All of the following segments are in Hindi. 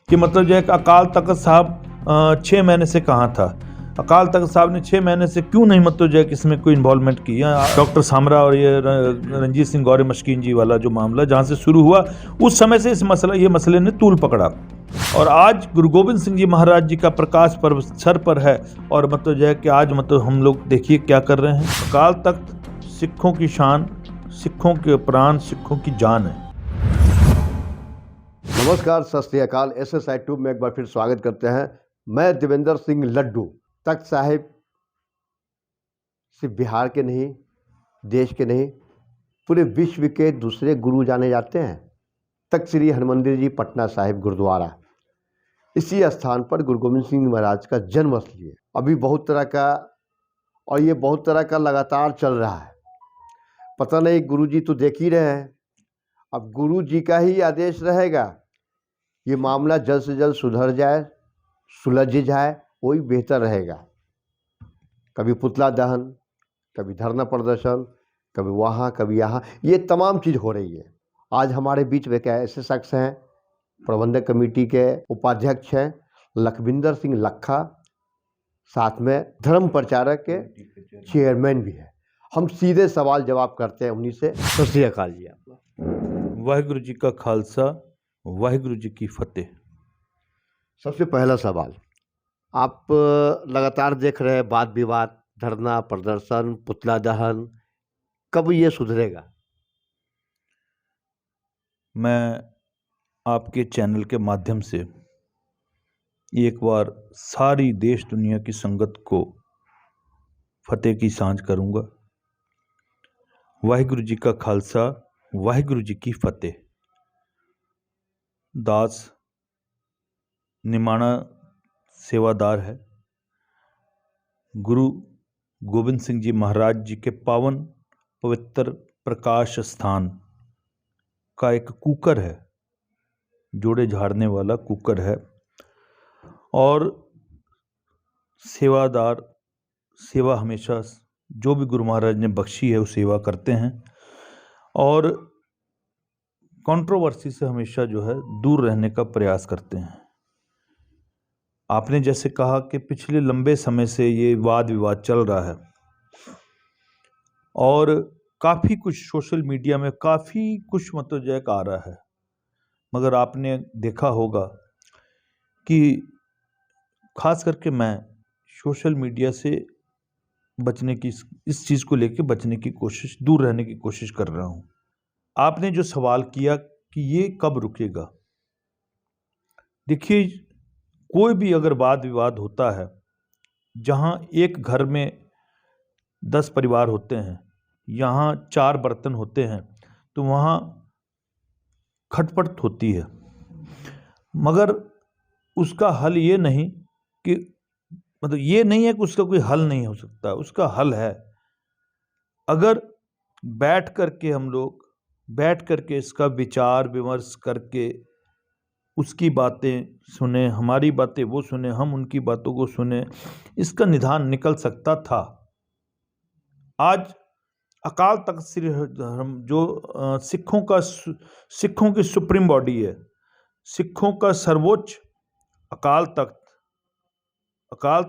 कि मतलब जो है कि अकाल तख्त साहब 6 महीने से कहाँ था, अकाल तख्त साहब ने 6 महीने से क्यों नहीं मतलब जो है कि इसमें कोई इन्वॉल्वमेंट किया। डॉक्टर सामरा और ये रंजीत सिंह गौरे मस्कीन जी वाला जो मामला जहाँ से शुरू हुआ उस समय से ये मसले ने तूल पकड़ा और आज गुरु गोविंद सिंह जी महाराज जी का प्रकाश पर्व सर पर है और मतलब जो है कि आज मतलब हम लोग देखिए क्या कर रहे हैं। अकाल तख्त सिखों की शान, सिखों के प्राण, सिखों की जान है। नमस्कार, सत श्री अकाल। SSI ट्यूब में एक बार फिर स्वागत करते हैं। मैं देवेंद्र सिंह लड्डू। तख्त साहिब सिर्फ बिहार के नहीं, देश के नहीं, पूरे विश्व के दूसरे गुरु जाने जाते हैं। तख्त श्री हरमंदिर जी पटना साहिब गुरुद्वारा, इसी स्थान पर गुरु गोविंद सिंह महाराज का जन्म स्थली है। अभी बहुत तरह का लगातार चल रहा है। पता नहीं, गुरु जी तो देख ही रहे हैं, अब गुरु जी का ही आदेश रहेगा। ये मामला जल्द से जल्द सुधर जाए, सुलझ जाए, वही बेहतर रहेगा। कभी पुतला दहन, कभी धरना प्रदर्शन, कभी वहाँ कभी यहाँ, ये तमाम चीज़ हो रही है। आज हमारे बीच में क्या ऐसे शख्स हैं, प्रबंधक कमेटी के उपाध्यक्ष हैं लखविंदर सिंह लखा, साथ में धर्म प्रचारक के चेयरमैन भी है। हम सीधे सवाल जवाब करते हैं उन्हीं से। सत श्री अकाल जी। आपका वाहिगुरु जी का खालसा, वाहिगुरु जी की फतेह। सबसे पहला सवाल, आप लगातार देख रहे हैं वाद विवाद, धरना प्रदर्शन, पुतला दहन, कब ये सुधरेगा? मैं आपके चैनल के माध्यम से एक बार सारी देश दुनिया की संगत को फतेह की सांझ करूंगा। वाहिगुरु जी का खालसा, वाहिगुरु जी की फतेह। दास निमाणा सेवादार है। गुरु गोविंद सिंह जी महाराज जी के पावन पवित्र प्रकाश स्थान का एक कुकर है, जोड़े झाड़ने वाला कुकर है और सेवादार सेवा हमेशा जो भी गुरु महाराज ने बख्शी है वो सेवा करते हैं और कंट्रोवर्सी से हमेशा जो है दूर रहने का प्रयास करते हैं। आपने जैसे कहा कि पिछले लंबे समय से ये वाद विवाद चल रहा है और काफ़ी कुछ सोशल मीडिया में काफ़ी कुछ मतलब जो है आ रहा है, मगर आपने देखा होगा कि खास करके मैं सोशल मीडिया से बचने की, इस चीज़ को लेके बचने की कोशिश, दूर रहने की कोशिश कर रहा हूँ। आपने जो सवाल किया कि ये कब रुकेगा, देखिए कोई भी अगर वाद विवाद होता है, जहाँ एक घर में 10 परिवार होते हैं, यहाँ 4 बर्तन होते हैं, तो वहाँ खटपट होती है, मगर उसका हल ये नहीं कि मतलब ये नहीं है कि उसका कोई हल नहीं हो सकता, उसका हल है। अगर हम लोग बैठ करके इसका विचार विमर्श करके उसकी बातें सुने, हमारी बातें वो सुने, हम उनकी बातों को सुने, इसका निदान निकल सकता था। आज अकाल तख्त श्री जो सिखों की सुप्रीम बॉडी है, सिखों का सर्वोच्च अकाल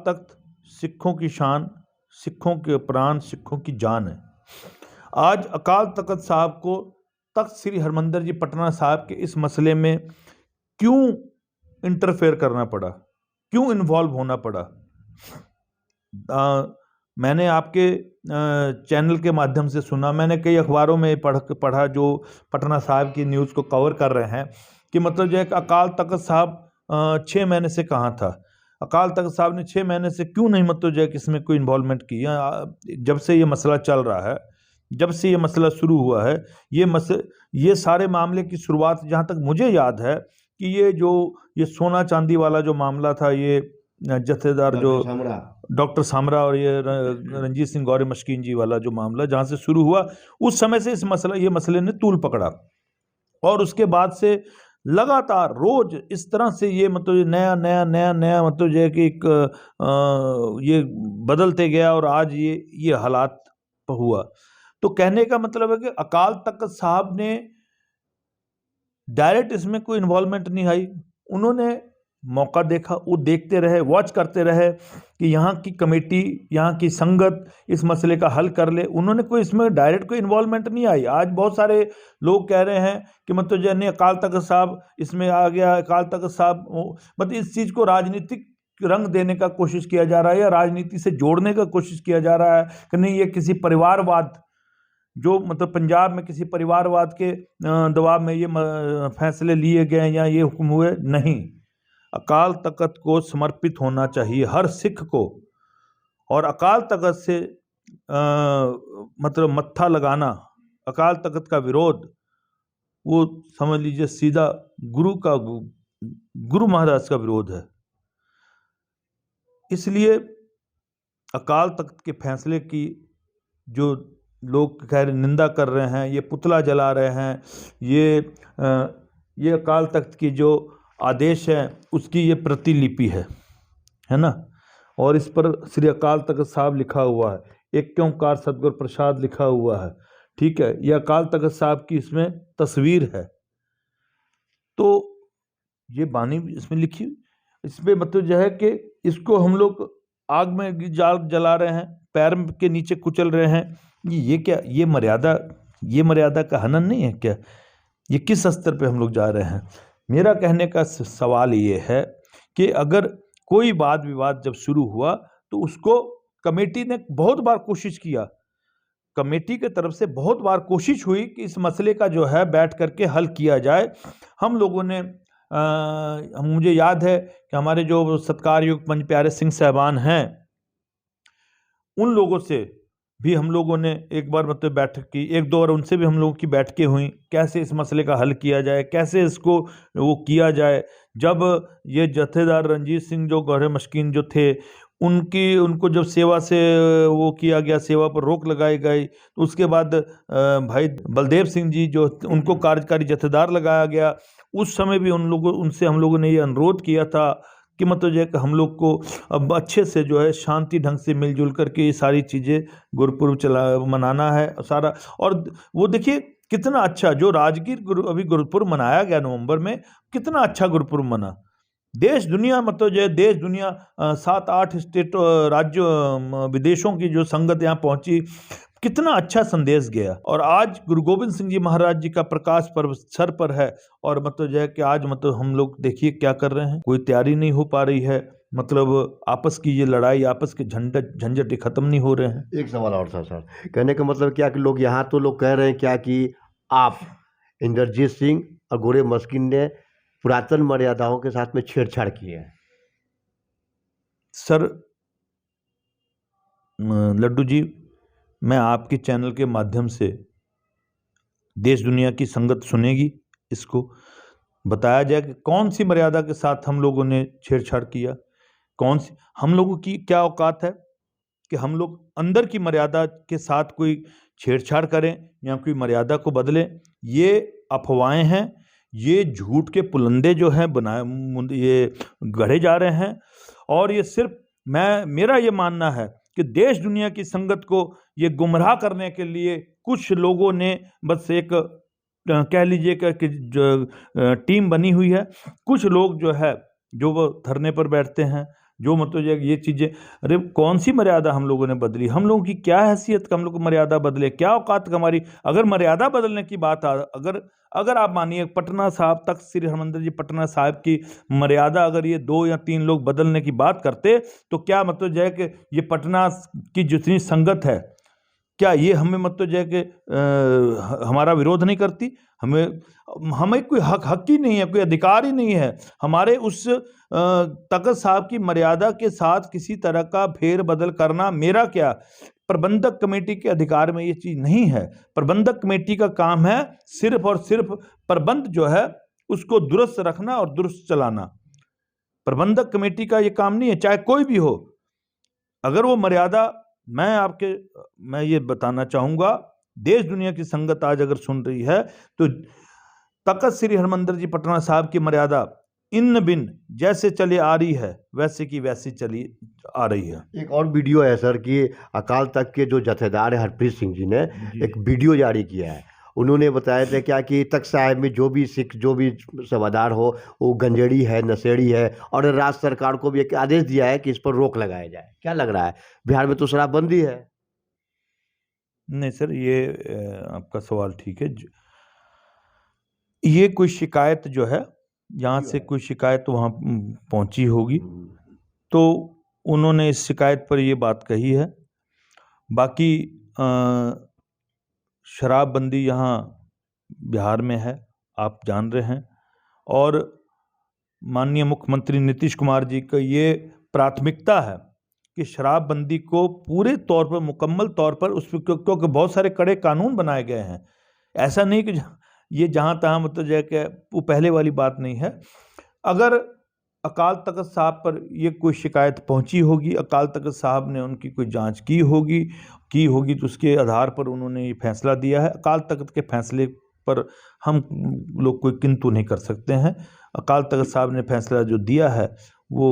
तख्त सिखों की शान, सिखों के प्राण, सिखों की जान है। आज अकाल तख्त साहब को तख्त श्री हरमंदिर जी पटना साहब के इस मसले में क्यों इंटरफेयर करना पड़ा, क्यों इन्वॉल्व होना पड़ा? मैंने आपके चैनल के माध्यम से सुना, मैंने कई अखबारों में पढ़ा जो पटना साहब की न्यूज़ को कवर कर रहे हैं कि मतलब जो है अकाल तख्त साहब 6 महीने से कहाँ था, अकाल तख्त साहब ने 6 महीने से क्यों नहीं मतलब जो है कि इसमें कोई इन्वॉल्वमेंट किया। जब से ये मसला चल रहा है, जब से ये मसला शुरू हुआ है, ये सारे मामले की शुरुआत जहाँ तक मुझे याद है कि ये सोना चांदी वाला जो मामला था, ये जथेदार जो डॉक्टर सामरा और ये रंजीत सिंह गौरे मस्कीन जी वाला जो मामला जहाँ से शुरू हुआ, उस समय से ये मसले ने तूल पकड़ा और उसके बाद से लगातार रोज इस तरह से ये मतलब नया मतलब जो है कि ये बदलते गया और आज ये हालात हुआ। तो कहने का मतलब है कि अकाल तख्त साहब ने डायरेक्ट इसमें कोई इन्वॉल्वमेंट नहीं आई, उन्होंने मौका देखा, वो देखते रहे, वॉच करते रहे कि यहाँ की कमेटी, यहाँ की संगत इस मसले का हल कर ले। उन्होंने कोई इसमें डायरेक्ट कोई इन्वॉल्वमेंट नहीं आई। आज बहुत सारे लोग कह रहे हैं कि मतलब जैसे अकाल तख्त साहब इसमें आ गया, अकाल तख्त साहब, मतलब इस चीज़ को राजनीतिक रंग देने का कोशिश किया जा रहा है या राजनीति से जोड़ने का कोशिश किया जा रहा है कि नहीं ये किसी परिवारवाद, जो मतलब पंजाब में किसी परिवारवाद के दबाव में ये फैसले लिए गए या ये हुक्म हुए। नहीं, अकाल तख्त को समर्पित होना चाहिए हर सिख को, और अकाल तख्त से मतलब मत्था लगाना, अकाल तख्त का विरोध, वो समझ लीजिए सीधा गुरु महाराज का विरोध है। इसलिए अकाल तख्त के फैसले की जो लोग खैर निंदा कर रहे हैं, ये पुतला जला रहे हैं, ये अकाल तख्त की जो आदेश है उसकी ये प्रतिलिपि है ना। और इस पर श्री अकाल तख्त साहब लिखा हुआ है, एक ओंकार सतगुर प्रसाद लिखा हुआ है, ठीक है। ये अकाल तख्त साहब की इसमें तस्वीर है, तो ये बानी इसमें लिखी, इसमें मतलब जो है कि इसको हम लोग आग में जला रहे हैं, पैर के नीचे कुचल रहे हैं। ये क्या, ये मर्यादा का हनन नहीं है क्या? ये किस स्तर पे हम लोग जा रहे हैं? मेरा कहने का सवाल ये है कि अगर कोई वाद विवाद जब शुरू हुआ तो उसको कमेटी ने बहुत बार कोशिश किया, कमेटी के तरफ से बहुत बार कोशिश हुई कि इस मसले का जो है बैठ करके हल किया जाए। हम लोगों ने मुझे याद है कि हमारे जो सत्कारयुक्त पंच प्यारे सिंह साहबान हैं, उन लोगों से भी हम लोगों ने एक बार मतलब बैठक की, एक दो बार उनसे भी हम लोगों की बैठकें हुई, कैसे इस मसले का हल किया जाए, कैसे इसको वो किया जाए। जब ये जत्थेदार रंजीत सिंह जो गौहर मस्कीन जो थे, उनको जब सेवा से वो किया गया, सेवा पर रोक लगाई गई, तो उसके बाद भाई बलदेव सिंह जी जो उनको कार्यकारी जत्थेदार लगाया गया, उस समय भी उनसे हम लोगों ने ये अनुरोध किया था कि मतलब जो है कि हम लोग को अब अच्छे से जो है शांति ढंग से मिलजुल करके ये सारी चीज़ें गुरुपुरब मनाना है सारा। और वो देखिए कितना अच्छा जो राजगीर अभी गुरुपुरब मनाया गया नवंबर में, कितना अच्छा गुरुपुरब मना। देश दुनिया मतलब जो है देश दुनिया 7-8 स्टेट राज्यों विदेशों की जो संगत यहाँ पहुँची, कितना अच्छा संदेश गया। और आज गुरु गोविंद सिंह जी महाराज जी का प्रकाश पर्व सर पर है, और मतलब जो है कि आज मतलब हम लोग देखिए क्या कर रहे हैं, कोई तैयारी नहीं हो पा रही है, मतलब आपस की ये लड़ाई, आपस के झंझट खत्म नहीं हो रहे हैं। एक सवाल और था सर, कहने का मतलब क्या कि लोग यहाँ तो लोग कह रहे हैं क्या कि आप इंद्रजीत सिंह और गौहर मस्कीन ने पुरातन मर्यादाओं के साथ में छेड़छाड़ की है। सर लड्डू जी, मैं आपके चैनल के माध्यम से देश दुनिया की संगत सुनेगी, इसको बताया जाए कि कौन सी मर्यादा के साथ हम लोगों ने छेड़छाड़ किया, कौन सी हम लोगों की क्या औकात है कि हम लोग अंदर की मर्यादा के साथ कोई छेड़छाड़ करें या कोई मर्यादा को बदलें। ये अफवाहें हैं, ये झूठ के पुलंदे जो हैं ये गढ़े जा रहे हैं। और ये सिर्फ मेरा ये मानना है कि देश दुनिया की संगत को ये गुमराह करने के लिए कुछ लोगों ने बस एक कह लीजिए कि जो टीम बनी हुई है, कुछ लोग जो है जो वो धरने पर बैठते हैं, जो मतलब ये चीज़ें, अरे कौन सी मर्यादा हम लोगों ने बदली, हम लोगों की क्या हैसियत का हम लोग को मर्यादा बदले, क्या औकात हमारी। अगर मर्यादा बदलने की बात अगर आप मानिए पटना साहब तक श्री हरमंदिर जी पटना साहब की मर्यादा अगर ये 2 या 3 लोग बदलने की बात करते, तो क्या मतलब जो है कि ये पटना की जितनी संगत है, क्या ये हमें मतलब जो है कि हमारा विरोध नहीं करती? हमें कोई हक ही नहीं है, कोई अधिकार ही नहीं है हमारे उस तख्त साहब की मर्यादा के साथ किसी तरह का फेर बदल करना। मेरा क्या, प्रबंधक कमेटी के अधिकार में ये चीज़ नहीं है। प्रबंधक कमेटी का काम है सिर्फ और सिर्फ प्रबंध जो है उसको दुरुस्त रखना और दुरुस्त चलाना। प्रबंधक कमेटी का ये काम नहीं है, चाहे कोई भी हो। अगर वो मर्यादा, मैं ये बताना चाहूँगा, देश दुनिया की संगत आज अगर सुन रही है तो तख्त श्री हरमंदिर जी पटना साहब की मर्यादा इन बिन जैसे चली आ रही है वैसे की वैसी चली आ रही है। एक और वीडियो है सर कि अकाल तख्त के जो जत्थेदार है हरप्रीत सिंह जी ने एक वीडियो जारी किया है, उन्होंने बताया था क्या कि तख्त साहिब में जो भी सिख जो भी सेवादार हो वो गंजेड़ी है, नशेड़ी है, और राज्य सरकार को भी एक आदेश दिया है कि इस पर रोक लगाया जाए। क्या लग रहा है, बिहार में तो शराबबंदी है। नहीं सर, ये आपका सवाल ठीक है। ये कोई शिकायत जो है, यहाँ से कोई शिकायत वहाँ पहुँची होगी, तो उन्होंने इस शिकायत पर ये बात कही है। बाकी शराबबंदी यहाँ बिहार में है, आप जान रहे हैं, और माननीय मुख्यमंत्री नीतीश कुमार जी का ये प्राथमिकता है कि शराबबंदी को पूरे तौर पर, मुकम्मल तौर पर उस पर, क्योंकि बहुत सारे कड़े कानून बनाए गए हैं। ऐसा नहीं कि ये जहाँ तहाँ मतलब जो है कि वो पहले वाली बात नहीं है। अगर अकाल तख्त साहब पर ये कोई शिकायत पहुंची होगी, अकाल तख्त साहब ने उनकी कोई जांच की होगी तो उसके आधार पर उन्होंने ये फैसला दिया है। अकाल तख्त के फैसले पर हम लोग कोई किंतु नहीं कर सकते हैं। अकाल तख्त साहब ने फैसला जो दिया है वो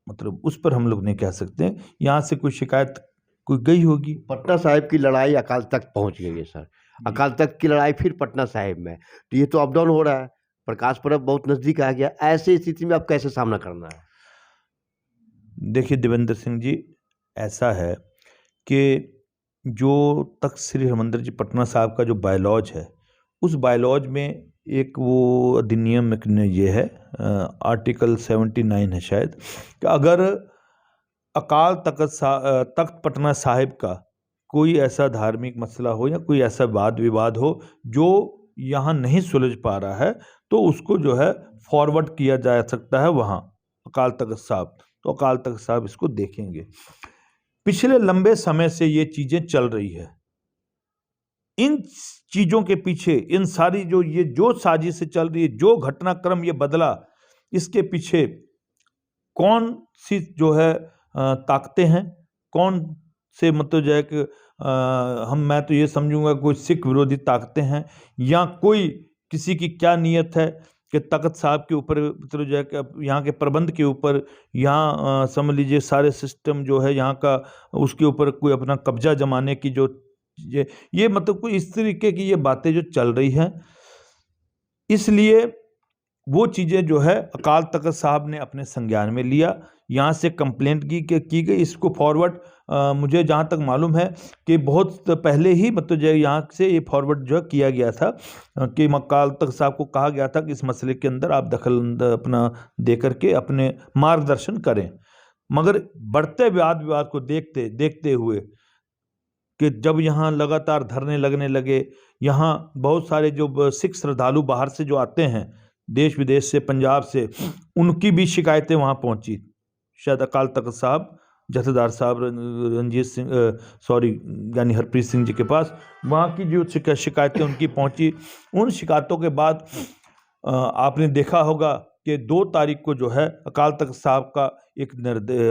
मतलब उस पर हम लोग नहीं कह सकते हैं। यहाँ से कोई शिकायत कोई गई होगी। पटना साहिब की लड़ाई अकाल तख्त पहुंच गई है सर, अकाल तख्त की लड़ाई फिर पटना साहिब में, तो ये तो अप डाउन हो रहा है। प्रकाश पर्व बहुत नजदीक आ गया, ऐसी स्थिति में अब कैसे सामना करना है? देखिए देवेंद्र सिंह जी, ऐसा है कि जो तख्त श्री हरिमंदिर जी पटना साहिब का जो बायलॉज है, उस बायलॉज में एक वो अधिनियम ये है, आर्टिकल 79 है शायद, कि अगर अकाल तख्त पटना साहिब का कोई ऐसा धार्मिक मसला हो या कोई ऐसा वाद विवाद हो जो यहाँ नहीं सुलझ पा रहा है, तो उसको जो है फॉरवर्ड किया जा सकता है वहाँ अकाल तख्त साहब। तो अकाल तख्त साहब इसको देखेंगे। पिछले लंबे समय से ये चीज़ें चल रही है। इन चीज़ों के पीछे, इन सारी जो साजिशें चल रही है, जो घटनाक्रम ये बदला, इसके पीछे कौन सी जो है ताकतें हैं, कौन से मतलब जो है कि मैं तो ये समझूंगा कोई सिख विरोधी ताकतें हैं, या कोई किसी की क्या नीयत है कि तख्त साहब के ऊपर मतलब जो है कि यहाँ के प्रबंध के ऊपर, यहाँ समझ लीजिए सारे सिस्टम जो है यहाँ का, उसके ऊपर कोई अपना कब्जा जमाने की जो ये मतलब कोई इस तरीके की ये बातें जो चल रही हैं। इसलिए वो चीज़ें जो है अकाल तख्त साहब ने अपने संज्ञान में लिया, यहाँ से कंप्लेंट की गई। इसको फॉरवर्ड मुझे जहाँ तक मालूम है कि बहुत पहले ही मतलब जो है यहाँ से ये फॉरवर्ड जो है किया गया था कि अकाल तख्त साहब को कहा गया था कि इस मसले के अंदर आप दखल अपना दे करके अपने मार्गदर्शन करें। मगर बढ़ते विवाद को देखते हुए कि जब यहाँ लगातार धरने लगने लगे, यहाँ बहुत सारे जो सिख श्रद्धालु बाहर से जो आते हैं, देश विदेश से, पंजाब से, उनकी भी शिकायतें वहाँ पहुँची। शायद अकाल तख्त साहब जथेदार साहब रंजीत सिंह यानी हरप्रीत सिंह जी के पास वहाँ की जो शिकायतें उनकी पहुँची। उन शिकायतों के बाद आपने देखा होगा कि 2 तारीख को जो है अकाल तख्त साहब का एक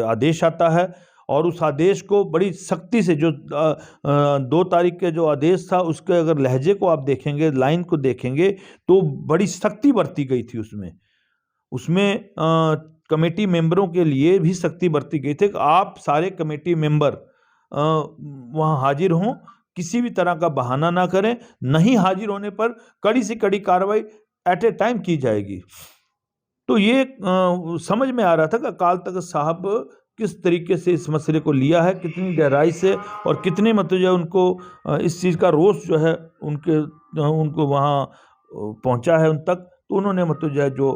आदेश आता है, और उस आदेश को बड़ी सख्ती से, जो 2 तारीख के जो आदेश था उसके अगर लहजे को आप देखेंगे, लाइन को देखेंगे, तो बड़ी सख्ती बरती गई थी उसमें कमेटी मेंबरों के लिए भी सख्ती बरती गई थी कि आप सारे कमेटी मेंबर वहाँ हाजिर हों, किसी भी तरह का बहाना ना करें। नहीं हाजिर होने पर कड़ी से कड़ी कार्रवाई एट ए टाइम की जाएगी। तो ये समझ में आ रहा था कि अकाल तख्त साहब किस तरीके से इस मसले को लिया है, कितनी गहराई से, और कितने मतलब जो उनको इस चीज़ का रोष जो है उनको वहाँ पहुँचा है उन तक। तो उन्होंने मतलब जो है जो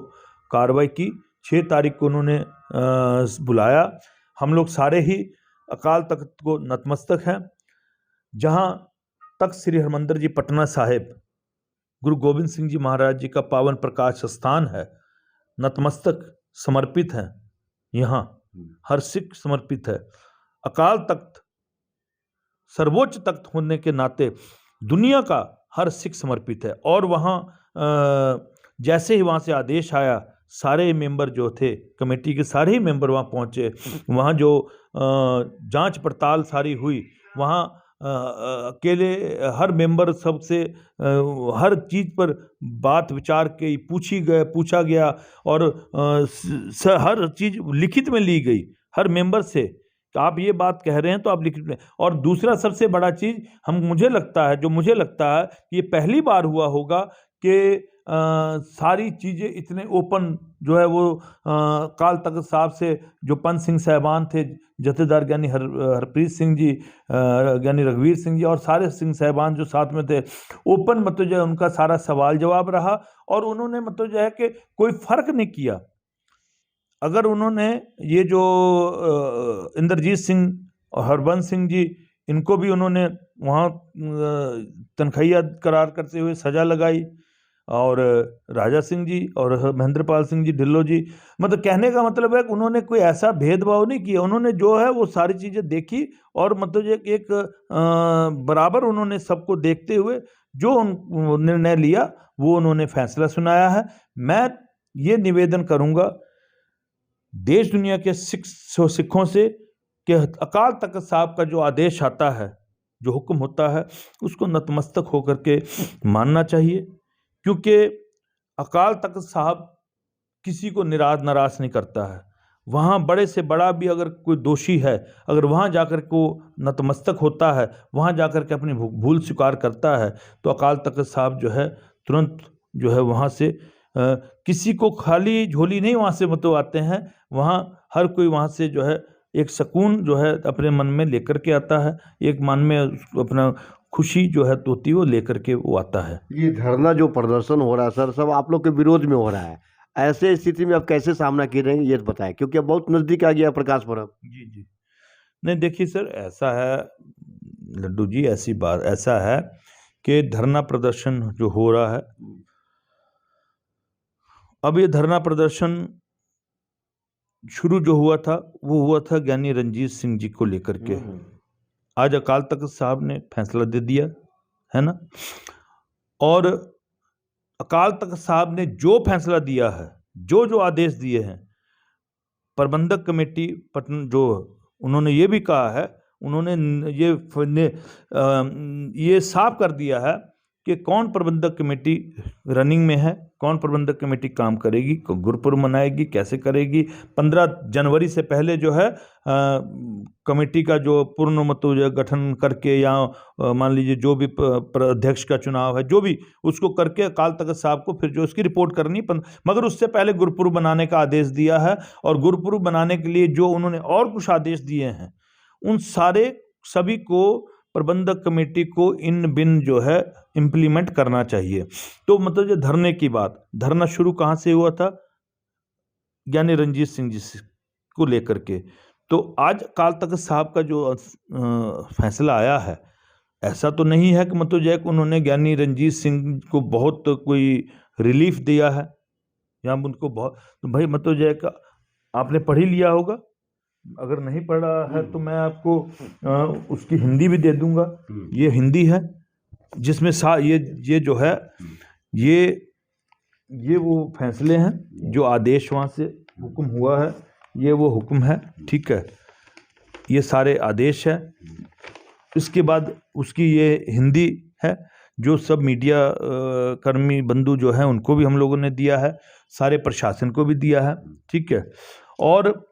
कार्रवाई की, 6 तारीख को उन्होंने बुलाया। हम लोग सारे ही अकाल तख्त को नतमस्तक हैं। जहाँ तख्त श्री हरिमंदिर जी पटना साहिब गुरु गोविंद सिंह जी महाराज जी का पावन प्रकाश स्थान है, नतमस्तक समर्पित है। यहाँ हर सिख समर्पित है। अकाल तख्त सर्वोच्च तख्त होने के नाते दुनिया का हर सिख समर्पित है। और वहाँ जैसे ही वहाँ से आदेश आया, सारे मेंबर जो थे कमेटी के, सारे ही मेंबर वहाँ पहुँचे। वहाँ जो जांच पड़ताल सारी हुई, वहाँ अकेले हर मेंबर सबसे हर चीज़ पर बात विचार के पूछा गया, और हर चीज़ लिखित में ली गई हर मेंबर से कि आप ये बात कह रहे हैं तो आप लिख लें। और दूसरा सबसे बड़ा चीज़ मुझे लगता है कि ये पहली बार हुआ होगा कि सारी चीज़ें इतने ओपन जो है वो अकाल तख्त साहब से जो पंच सिंह साहबान थे, जथेदार ज्ञानी हरप्रीत सिंह जी, ज्ञानी रघुवीर सिंह जी और सारे सिंह साहबान जो साथ में थे, ओपन मतलब जो है उनका सारा सवाल जवाब रहा। और उन्होंने मतलब जो है कि कोई फ़र्क नहीं किया। अगर उन्होंने ये जो इंद्रजीत सिंह और हरबंस सिंह जी, इनको भी उन्होंने वहाँ तनख्वाहिया करार करते हुए सज़ा लगाई, और राजा सिंह जी और महेंद्रपाल सिंह जी ढिल्लो जी, मतलब कहने का मतलब है कि उन्होंने कोई ऐसा भेदभाव नहीं किया। उन्होंने जो है वो सारी चीज़ें देखी और मतलब एक बराबर उन्होंने सबको देखते हुए जो निर्णय लिया वो उन्होंने फैसला सुनाया है। मैं ये निवेदन करूँगा देश दुनिया के सिखों से कि अकाल तख्त साहब का जो आदेश आता है, जो हुक्म होता है, उसको नतमस्तक होकर के मानना चाहिए, क्योंकि अकाल तख्त साहब किसी को नाराज़ नहीं करता है। वहाँ बड़े से बड़ा भी अगर कोई दोषी है, अगर वहाँ जाकर को नतमस्तक होता है, वहाँ जाकर के अपनी भूल स्वीकार करता है, तो अकाल तख्त साहब जो है तुरंत जो है वहाँ से किसी को खाली झोली नहीं वहाँ से मतलब आते हैं। वहाँ हर कोई वहाँ से जो है एक सुकून जो है अपने मन में लेकर के आता है, एक मन में अपना खुशी जो है तोती वो लेकर के वो आता है। ये धरना जो प्रदर्शन हो रहा है सर, सब आप लोग के विरोध में हो रहा है। ऐसे स्थिति में आप कैसे सामना कर रहे हैं ये बताएं, क्योंकि अब बहुत नज़दीक आ गया प्रकाश पर्व। जी जी, नहीं देखिए सर, ऐसा है लड्डू जी, ऐसा है कि धरना प्रदर्शन जो हो रहा है, अब ये धरना प्रदर्शन शुरू जो हुआ था वो हुआ था ज्ञानी रंजीत सिंह जी को लेकर के। आज अकाल तख्त साहब ने फैसला दे दिया है ना, और अकाल तख्त साहब ने जो फैसला दिया है, जो आदेश दिए हैं, प्रबंधक कमेटी पटना जो उन्होंने ये भी कहा है, उन्होंने ये साफ कर दिया है कि कौन प्रबंधक कमेटी रनिंग में है, कौन प्रबंधक कमेटी काम करेगी, गुरुपुरब मनाएगी, कैसे करेगी। 15 जनवरी से पहले जो है कमेटी का जो पूर्ण मतलब जो गठन करके, या मान लीजिए जो भी अध्यक्ष का चुनाव है, जो भी उसको करके अकाल तख्त साहब को फिर जो उसकी रिपोर्ट करनी, मगर उससे पहले गुरुपुरब बनाने का आदेश दिया है। और गुरुपुरब बनाने के लिए जो उन्होंने और कुछ आदेश दिए हैं, उन सभी को प्रबंधक कमेटी को इन बिन जो है इम्प्लीमेंट करना चाहिए। तो मतलब जो धरना शुरू कहाँ से हुआ था, ज्ञानी रंजीत सिंह जी को लेकर के। तो आज अकाल तख्त साहब का जो फैसला आया है, ऐसा तो नहीं है कि मतलब जो है उन्होंने ज्ञानी रंजीत सिंह को बहुत कोई रिलीफ दिया है, या उनको बहुत, तो भाई मतलब जो है कि आपने पढ़ ही लिया होगा, अगर नहीं पढ़ा है तो मैं आपको उसकी हिंदी भी दे दूंगा। ये हिंदी है जिसमें ये जो है ये वो फैसले हैं, जो आदेश वहाँ से हुक्म हुआ है, ये वो हुक्म है, ठीक है, ये सारे आदेश है। इसके बाद उसकी ये हिंदी है, जो सब मीडिया कर्मी बंधु जो हैं उनको भी हम लोगों ने दिया है, सारे प्रशासन को भी दिया है, ठीक है। और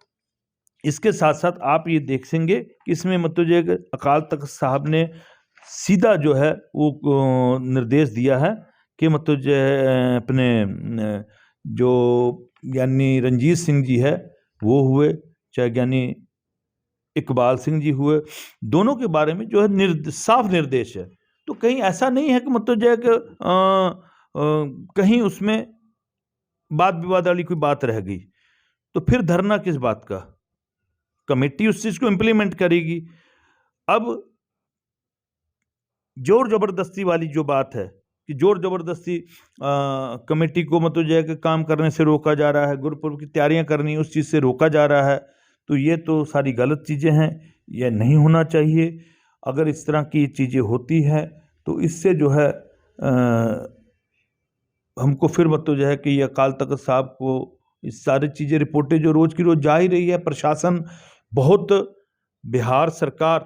इसके साथ साथ आप ये देखेंगे कि इसमें मतलब जो अकाल तख्त साहब ने सीधा जो है वो निर्देश दिया है कि मतलब जो है अपने जो ज्ञानी रंजीत सिंह जी है वो हुए, चाहे ज्ञानी इकबाल सिंह जी हुए, दोनों के बारे में जो है साफ निर्देश है। तो कहीं ऐसा नहीं है कि मतलब जो है कि कहीं उसमें वाद विवाद वाली कोई बात रह गई, तो फिर धरना किस बात का, कमेटी उस चीज को इंप्लीमेंट करेगी। अब जोर जबरदस्ती वाली जो बात है कि जोर जबरदस्ती कमेटी को मतलब जो है कि काम करने से रोका जा रहा है, गुरुपुरब की तैयारियां करनी उस चीज़ से रोका जा रहा है, तो ये तो सारी गलत चीज़ें हैं, ये नहीं होना चाहिए। अगर इस तरह की चीज़ें होती हैं तो इससे जो है हमको फिर मतलब जो है कि ये अकाल तख्त साहब को इस सारी चीज़ें रिपोर्टें जो रोज़ की रोज़ जा ही रही है, प्रशासन बहुत, बिहार सरकार,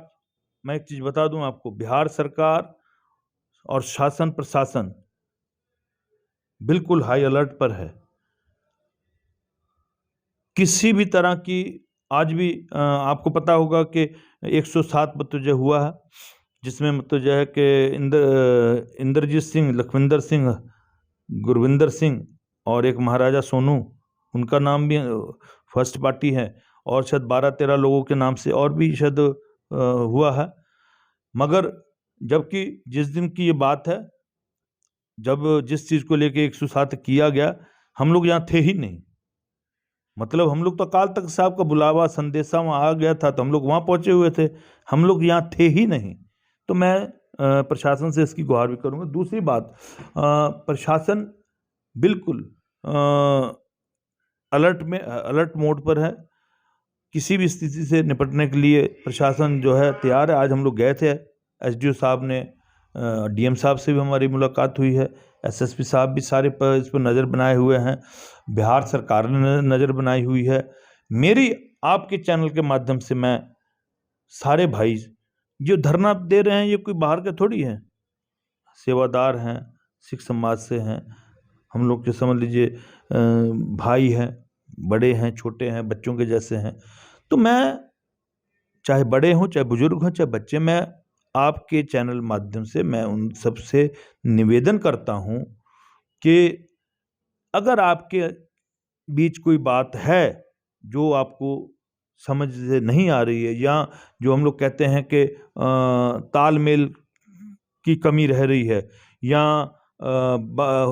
मैं एक चीज़ बता दूं आपको, बिहार सरकार और शासन प्रशासन बिल्कुल हाई अलर्ट पर है। किसी भी तरह की आज भी आपको पता होगा कि 107 मतलब जो हुआ है, जिसमें मतलब जो है कि इंद्रजीत सिंह, लखविंदर सिंह, गुरविंदर सिंह और एक महाराजा सोनू, उनका नाम भी फर्स्ट पार्टी है, और शायद 12-13 लोगों के नाम से और भी शायद हुआ है। मगर जबकि जिस दिन की ये बात है, जब जिस चीज़ को लेके 107 किया गया, हम लोग यहाँ थे ही नहीं। मतलब हम लोग तो अकाल तख्त साहब का बुलावा संदेशा वहाँ आ गया था, तो हम लोग वहाँ पहुँचे हुए थे, हम लोग यहाँ थे ही नहीं। तो मैं प्रशासन से इसकी गुहार भी करूँगा। दूसरी बात, प्रशासन बिल्कुल अलर्ट मोड पर है। किसी भी स्थिति से निपटने के लिए प्रशासन जो है तैयार है। आज हम लोग गए थे, एसडीओ साहब ने, डीएम साहब से भी हमारी मुलाकात हुई है, एसएसपी साहब भी सारे पर इस पर नज़र बनाए हुए हैं, बिहार सरकार ने नज़र बनाई हुई है। मेरी आपके चैनल के माध्यम से मैं सारे भाई जो धरना दे रहे हैं, ये कोई बाहर के थोड़ी हैं, सेवादार हैं, सिख समाज से हैं, हम लोग के समझ लीजिए भाई हैं, बड़े हैं, छोटे हैं, बच्चों के जैसे हैं। तो मैं, चाहे बड़े हों, चाहे बुजुर्ग हों, चाहे बच्चे, मैं आपके चैनल माध्यम से मैं उन सबसे निवेदन करता हूं कि अगर आपके बीच कोई बात है जो आपको समझ से नहीं आ रही है, या जो हम लोग कहते हैं कि तालमेल की कमी रह रही है, या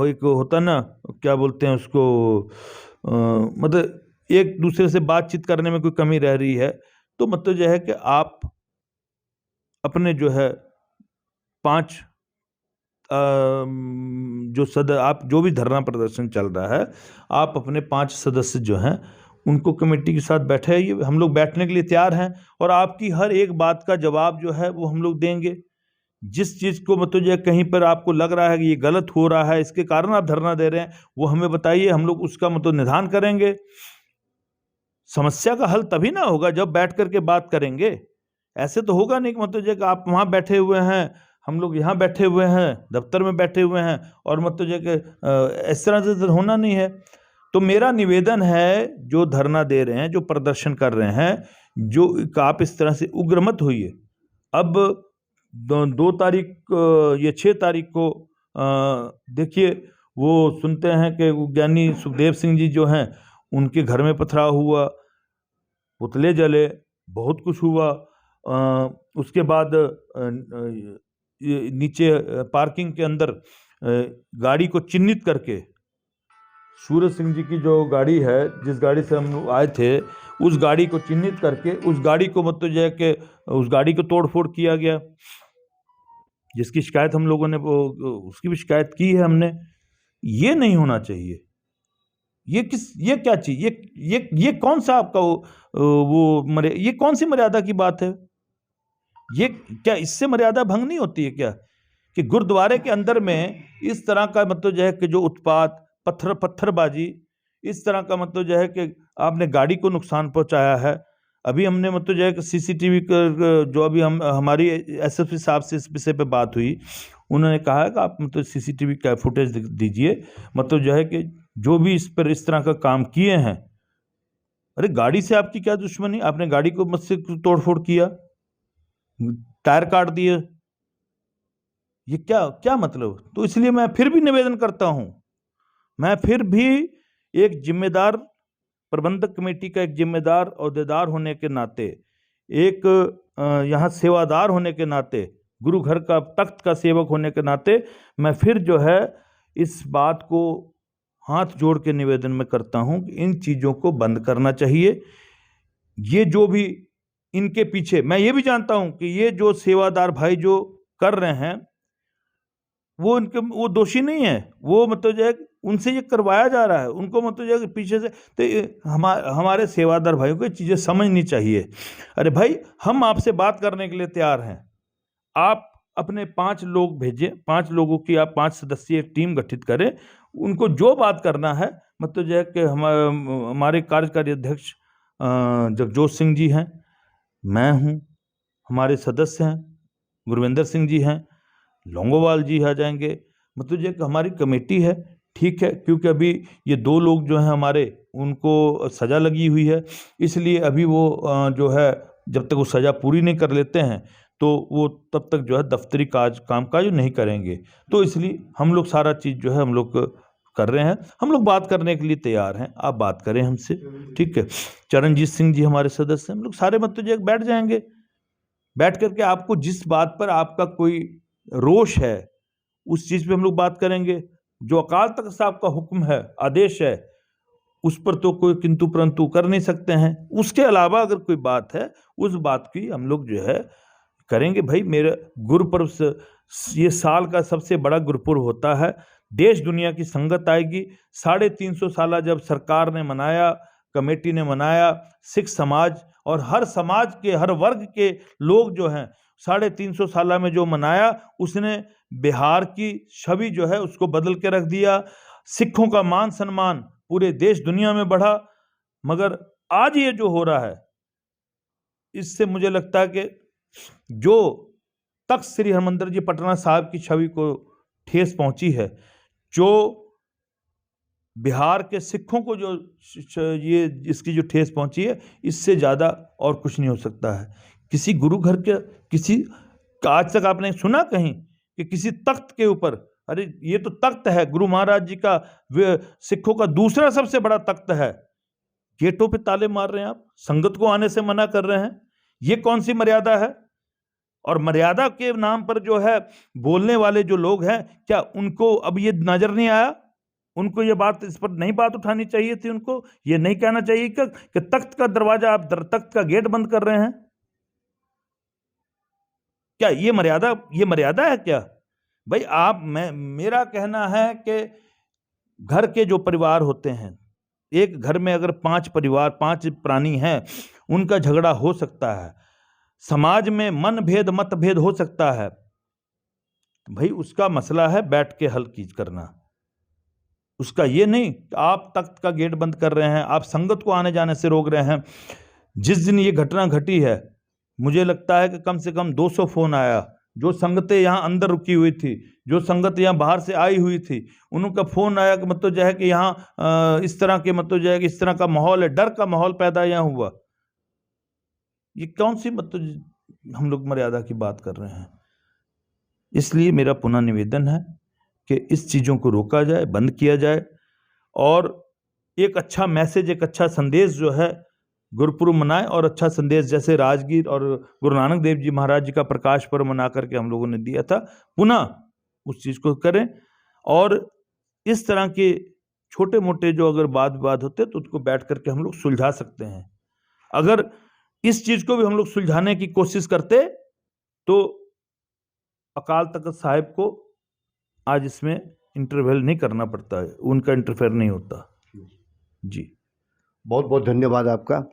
एक होता ना, क्या बोलते हैं उसको, मतलब एक दूसरे से बातचीत करने में कोई कमी रह रही है, तो मतलब यह है कि आप अपने जो है 5 आप जो भी धरना प्रदर्शन चल रहा है, आप अपने 5 सदस्य जो हैं उनको कमेटी के साथ बैठाइए। हम लोग बैठने के लिए तैयार हैं, और आपकी हर एक बात का जवाब जो है वो हम लोग देंगे। जिस चीज़ को मतलब जो कहीं पर आपको लग रहा है कि ये गलत हो रहा है, इसके कारण आप धरना दे रहे हैं, वो हमें बताइए, हम लोग उसका मतलब निदान करेंगे। समस्या का हल तभी ना होगा जब बैठ करके बात करेंगे। ऐसे तो होगा नहीं कि मतलब जो कि आप वहाँ बैठे हुए हैं, हम लोग यहाँ बैठे हुए हैं, दफ्तर में बैठे हुए हैं, और मतलब जो कि इस तरह से तो होना नहीं है। तो मेरा निवेदन है, जो धरना दे रहे हैं, जो प्रदर्शन कर रहे हैं, जो आप इस तरह से उग्र मत होइए। अब 2 तारीख, ये 6 तारीख को देखिए, वो सुनते हैं कि ज्ञानी सुखदेव सिंह जी जो हैं, उनके घर में पथराव हुआ, पुतले जले, बहुत कुछ हुआ। उसके बाद नीचे पार्किंग के अंदर गाड़ी को चिन्हित करके, सूरज सिंह जी की जो गाड़ी है, जिस गाड़ी से हम आए थे, उस गाड़ी को चिन्हित करके उस गाड़ी को मतलब जो है कि उस गाड़ी को तोड़-फोड़ किया गया, जिसकी शिकायत हम लोगों ने उसकी भी शिकायत की है हमने। ये नहीं होना चाहिए। ये क्या चीज़, ये कौन सा आपका ये कौन सी मर्यादा की बात है? ये क्या इससे मर्यादा भंग नहीं होती है क्या, कि गुरुद्वारे के अंदर में इस तरह का मतलब जो है कि जो उत्पात, पत्थरबाजी, इस तरह का मतलब जो है कि आपने गाड़ी को नुकसान पहुंचाया है। अभी हमने मतलब जो है कि सीसीटीवी जो अभी हमारी एसएसपी साहब से इस विषय पे बात हुई, उन्होंने कहा है कि आप मतलब सीसीटीवी का फुटेज दीजिए, मतलब जो है कि जो भी इस पर इस तरह का काम किए हैं। अरे गाड़ी से आपकी क्या दुश्मनी? आपने गाड़ी को मुझसे तोड़-फोड़ किया, टायर काट दिए, ये क्या मतलब? तो इसलिए मैं फिर भी निवेदन करता हूं, मैं फिर भी एक जिम्मेदार प्रबंधक कमेटी का एक जिम्मेदार ओहदेदार होने के नाते, एक यहाँ सेवादार होने के नाते, गुरु घर का तख्त का सेवक होने के नाते, मैं फिर जो है इस बात को हाथ जोड़ के निवेदन में करता हूं कि इन चीज़ों को बंद करना चाहिए। ये जो भी इनके पीछे, मैं ये भी जानता हूं कि ये जो सेवादार भाई जो कर रहे हैं, वो दोषी नहीं है, वो मतलब जो है उनसे ये करवाया जा रहा है, उनको मतलब जो है पीछे से। तो हमारे सेवादार भाइयों को ये चीज़ें समझनी चाहिए। अरे भाई, हम आपसे बात करने के लिए तैयार हैं, आप अपने 5 लोग भेजें, 5 लोगों की आप 5 सदस्यीय टीम गठित करें, उनको जो बात करना है, मतलब जो है कि हमारे कार्यकारी अध्यक्ष जगजोत सिंह जी हैं, मैं हूँ, हमारे सदस्य हैं, गुरविंदर सिंह जी हैं, लौंगोवाल जी आ जाएंगे, मतलब जो हमारी कमेटी है, ठीक है। क्योंकि अभी ये 2 लोग जो हैं हमारे उनको सज़ा लगी हुई है, इसलिए अभी वो जो है जब तक वो सज़ा पूरी नहीं कर लेते हैं तो वो तब तक जो है दफ्तरी कामकाज नहीं करेंगे। तो इसलिए हम लोग सारा चीज़ जो है हम लोग कर रहे हैं, हम लोग बात करने के लिए तैयार हैं, आप बात करें हमसे, ठीक है। चरणजीत सिंह जी हमारे सदस्य हैं, हम लोग सारे मतलब जो बैठ जाएंगे, बैठ करके आपको जिस बात पर आपका कोई रोष है उस चीज़ पे हम लोग बात करेंगे। जो अकाल तख्त साहब का हुक्म है, आदेश है, उस पर तो कोई किंतु परंतु कर नहीं सकते हैं। उसके अलावा अगर कोई बात है उस बात की हम लोग जो है करेंगे। भाई मेरा गुरुपर्व ये साल का सबसे बड़ा गुरुपर्व होता है, देश दुनिया की संगत आएगी। 350 साल जब सरकार ने मनाया, कमेटी ने मनाया, सिख समाज और हर समाज के हर वर्ग के लोग जो हैं 350 साल में जो मनाया, उसने बिहार की छवि जो है उसको बदल के रख दिया। सिखों का मान सम्मान पूरे देश दुनिया में बढ़ा। मगर आज ये जो हो रहा है इससे मुझे लगता है कि जो तख्त श्री हरमंदिर जी पटना साहिब की छवि को ठेस पहुंची है, जो बिहार के सिखों को जो ये इसकी जो ठेस पहुंची है, इससे ज़्यादा और कुछ नहीं हो सकता है। किसी गुरु घर के किसी आज तक आपने सुना कहीं कि किसी तख्त के ऊपर, अरे ये तो तख्त है, गुरु महाराज जी का सिखों का दूसरा सबसे बड़ा तख्त है, गेटों पे ताले मार रहे हैं आप, संगत को आने से मना कर रहे हैं। ये कौन सी मर्यादा है? और मर्यादा के नाम पर जो है बोलने वाले जो लोग हैं, क्या उनको अब ये नजर नहीं आया? उनको ये बात, इस पर नहीं बात उठानी चाहिए थी? उनको ये नहीं कहना चाहिए कि तख्त का दरवाजा आप तख्त का गेट बंद कर रहे हैं? क्या ये मर्यादा है क्या? भाई मेरा कहना है कि घर के जो परिवार होते हैं, एक घर में अगर 5 प्राणी हैं, उनका झगड़ा हो सकता है, समाज में मन भेद मतभेद हो सकता है, भाई उसका मसला है बैठ के हल करना। उसका ये नहीं कि आप तख्त का गेट बंद कर रहे हैं, आप संगत को आने जाने से रोक रहे हैं। जिस दिन ये घटना घटी है, मुझे लगता है कि कम से कम 200 फोन आया। जो संगतें यहाँ अंदर रुकी हुई थी, जो संगत यहाँ बाहर से आई हुई थी, उनका फोन आया कि मतलब जो है कि यहाँ इस तरह के मतलब जो है कि इस तरह का माहौल है, डर का माहौल पैदा यहाँ हुआ। ये कौन सी मतलब हम लोग मर्यादा की बात कर रहे हैं? इसलिए मेरा पुनः निवेदन है कि इस चीज़ों को रोका जाए, बंद किया जाए और एक अच्छा मैसेज, एक अच्छा संदेश जो है गुरुपुरब मनाएं। और अच्छा संदेश जैसे राजगीर और गुरु नानक देव जी महाराज जी का प्रकाश पर्व मना करके हम लोगों ने दिया था, पुनः उस चीज़ को करें। और इस तरह के छोटे मोटे जो अगर वाद विवाद होते तो उसको बैठ करके हम लोग सुलझा सकते हैं। अगर इस चीज़ को भी हम लोग सुलझाने की कोशिश करते तो अकाल तख्त साहिब को आज इसमें इंटरवेल नहीं करना पड़ता है, उनका इंटरफेयर नहीं होता। जी, बहुत बहुत धन्यवाद आपका।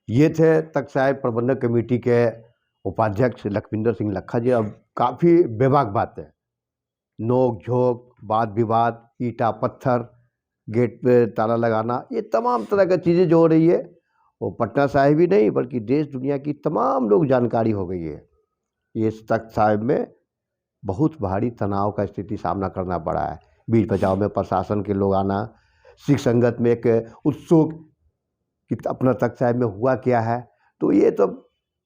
ये थे तख्त साहिब प्रबंधक कमेटी के उपाध्यक्ष लखविंदर सिंह लखा जी। अब काफ़ी बेबाक बात है, नोक झोंक, वाद विवाद, ईटा पत्थर, गेट पे ताला लगाना, ये तमाम तरह की चीज़ें जो हो रही है वो पटना साहिब ही नहीं बल्कि देश दुनिया की तमाम लोग जानकारी हो गई है। ये इस तख्त साहिब में बहुत भारी तनाव का स्थिति सामना करना पड़ा है। बीच बचाव में प्रशासन के लोग आना, सिख संगत में एक उत्सुक कि अपना तख्त साहिब में हुआ क्या है, तो ये तो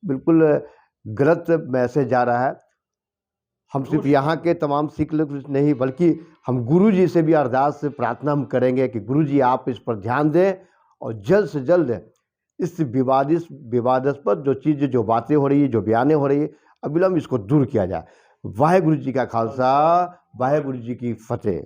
बिल्कुल गलत मैसेज जा रहा है। हम सिर्फ यहाँ के तमाम सिख लोग नहीं बल्कि हम गुरु जी से भी अरदास से प्रार्थना हम करेंगे कि गुरु जी आप इस पर ध्यान दें और जल्द से जल्द इस विवादास्पद जो चीज़, जो बातें हो रही है, जो बयानें हो रही है, अविलंब इसको दूर किया जाए। वाहेगुरु जी का खालसा, वाहेगुरु जी की फतेह।